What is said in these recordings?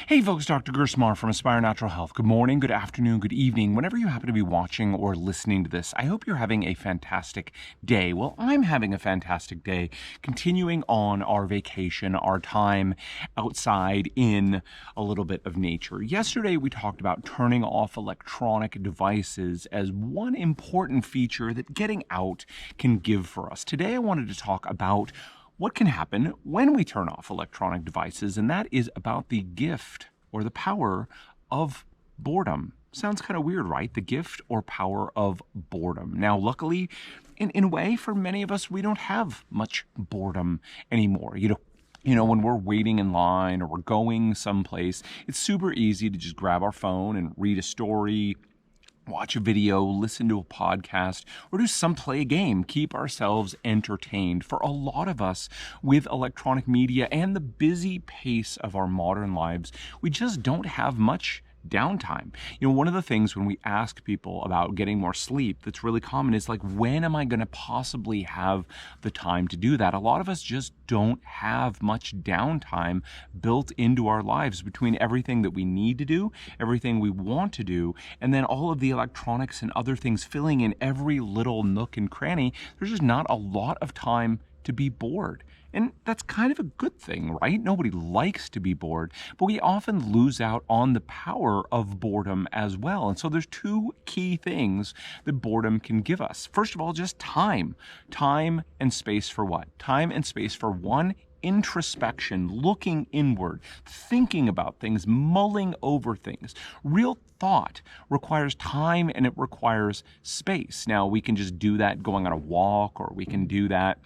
Hey folks, Dr. Gerstmar from Aspire Natural Health. Good morning, good afternoon, good evening, whenever you happen to be watching or listening to this. I hope you're having a fantastic day. Well, I'm having a fantastic day, continuing on our vacation, our time outside in a little bit of nature. Yesterday, we talked about turning off electronic devices as one important feature that getting out can give for us. Today, I wanted to talk about what can happen when we turn off electronic devices, and that is about the gift or the power of boredom. Sounds kind of weird, right? The gift or power of boredom. Now, luckily, in a way, for many of us, we don't have much boredom anymore. You know, when we're waiting in line or we're going someplace, it's super easy to just grab our phone and read a story, watch a video, listen to a podcast, or play a game, keep ourselves entertained. For a lot of us, with electronic media and the busy pace of our modern lives, we just don't have much downtime. You know, one of the things when we ask people about getting more sleep that's really common is like, when am I going to possibly have the time to do that? A lot of us just don't have much downtime built into our lives between everything that we need to do, everything we want to do, and then all of the electronics and other things filling in every little nook and cranny. There's just not a lot of time to be bored. And that's kind of a good thing, right? Nobody likes to be bored, but we often lose out on the power of boredom as well. And so there's two key things that boredom can give us. First of all, just time. Time and space for what? Time and space for one, introspection, looking inward, thinking about things, mulling over things. Real thought requires time and it requires space. Now, we can just do that going on a walk, or we can do that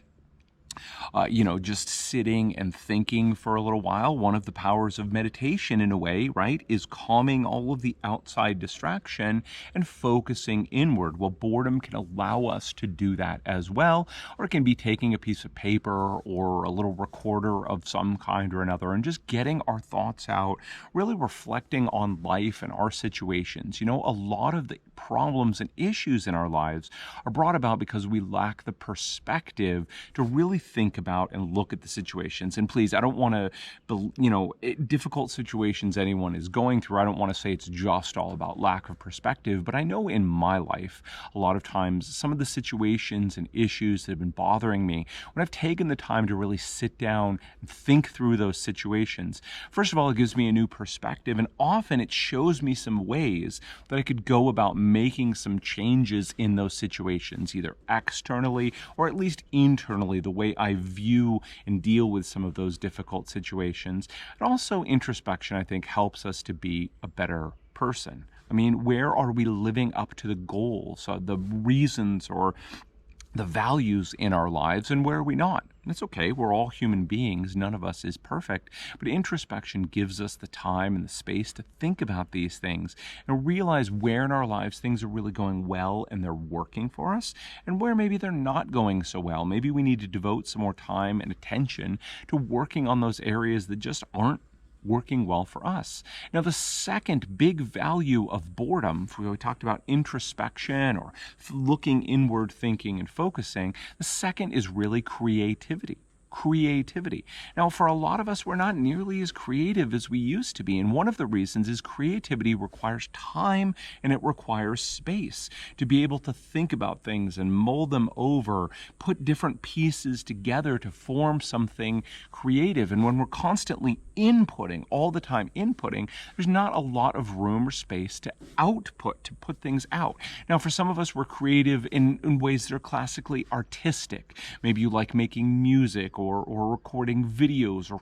just sitting and thinking for a little while. One of the powers of meditation, in a way, right, is calming all of the outside distraction and focusing inward. Well, boredom can allow us to do that as well, or it can be taking a piece of paper or a little recorder of some kind or another and just getting our thoughts out, really reflecting on life and our situations. You know, a lot of the problems and issues in our lives are brought about because we lack the perspective to really think about and look at the situations. And please, I don't want to, difficult situations anyone is going through, I don't want to say it's just all about lack of perspective, but I know in my life, a lot of times, some of the situations and issues that have been bothering me, when I've taken the time to really sit down and think through those situations, first of all, it gives me a new perspective, and often it shows me some ways that I could go about making some changes in those situations, either externally or at least internally, the way I view and deal with some of those difficult situations. And also, introspection, I think, helps us to be a better person. I mean, where are we living up to the goals, the reasons, or the values in our lives, and where are we not? It's okay, we're all human beings, none of us is perfect, but introspection gives us the time and the space to think about these things and realize where in our lives things are really going well and they're working for us, and where maybe they're not going so well. Maybe we need to devote some more time and attention to working on those areas that just aren't working well for us. Now, the second big value of boredom, we talked about introspection or looking inward, thinking and focusing, the second is really creativity. Now, for a lot of us, we're not nearly as creative as we used to be. And one of the reasons is creativity requires time and it requires space to be able to think about things and mull them over, put different pieces together to form something creative. And when we're constantly inputting, all the time inputting, there's not a lot of room or space to output, to put things out. Now, for some of us, we're creative in ways that are classically artistic. Maybe you like making music or recording videos or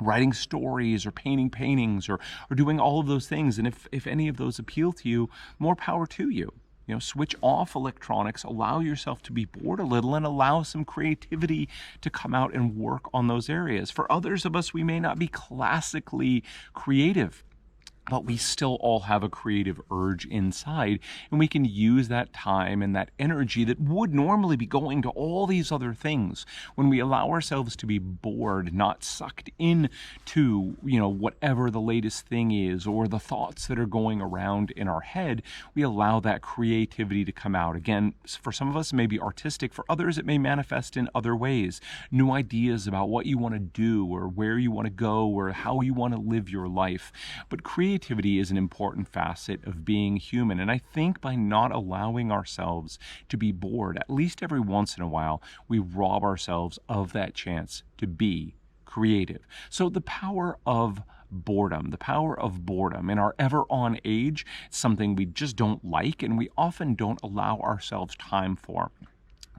writing stories or painting paintings or doing all of those things. And if any of those appeal to you, more power to you. You know, switch off electronics, allow yourself to be bored a little, and allow some creativity to come out and work on those areas. For others of us, we may not be classically creative. but we still all have a creative urge inside, and we can use that time and that energy that would normally be going to all these other things. When we allow ourselves to be bored, not sucked in to, whatever the latest thing is or the thoughts that are going around in our head, we allow that creativity to come out. Again, for some of us, it may be artistic. For others, it may manifest in other ways. New ideas about what you want to do or where you want to go or how you want to live your life. But creativity is an important facet of being human. And I think by not allowing ourselves to be bored, at least every once in a while, we rob ourselves of that chance to be creative. So the power of boredom in our ever-on age, something we just don't like and we often don't allow ourselves time for.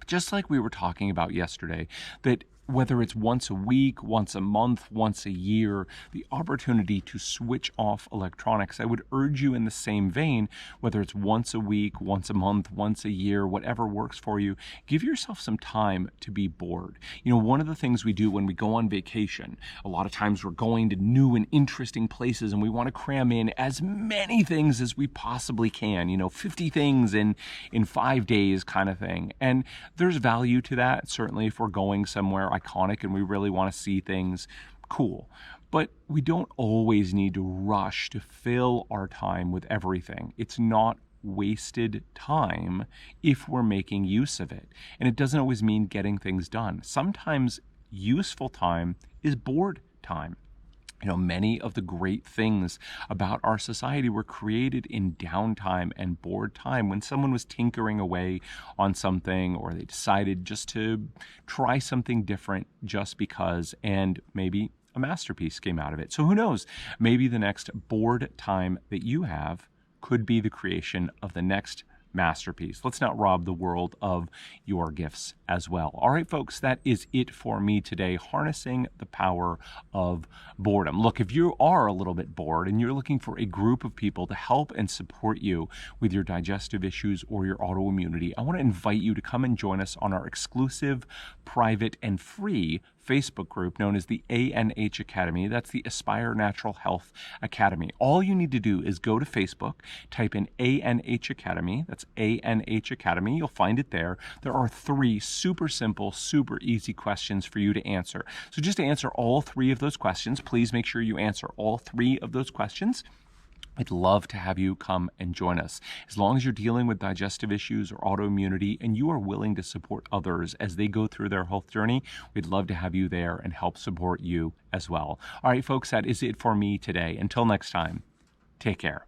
Just like we were talking about yesterday, that whether it's once a week, once a month, once a year, the opportunity to switch off electronics. I would urge you in the same vein, whether it's once a week, once a month, once a year, whatever works for you, give yourself some time to be bored. One of the things we do when we go on vacation, a lot of times we're going to new and interesting places and we want to cram in as many things as we possibly can, 50 things in 5 days kind of thing. And there's value to that, certainly if we're going somewhere iconic and we really want to see things, cool. But we don't always need to rush to fill our time with everything. It's not wasted time if we're making use of it. And it doesn't always mean getting things done. Sometimes useful time is bored time. Many of the great things about our society were created in downtime and bored time when someone was tinkering away on something or they decided just to try something different just because, and maybe a masterpiece came out of it. So who knows? Maybe the next bored time that you have could be the creation of the next masterpiece. Let's not rob the world of your gifts as well. All right, folks, that is it for me today, harnessing the power of boredom. Look, if you are a little bit bored and you're looking for a group of people to help and support you with your digestive issues or your autoimmunity, I want to invite you to come and join us on our exclusive, private, and free Facebook group known as the ANH Academy. That's the Aspire Natural Health Academy. All you need to do is go to Facebook, type in ANH Academy. That's ANH Academy. You'll find it there. There are 3 super simple, super easy questions for you to answer. So just to answer all 3 of those questions, please make sure you answer all 3 of those questions. I'd love to have you come and join us. As long as you're dealing with digestive issues or autoimmunity and you are willing to support others as they go through their health journey, we'd love to have you there and help support you as well. All right, folks, that is it for me today. Until next time, take care.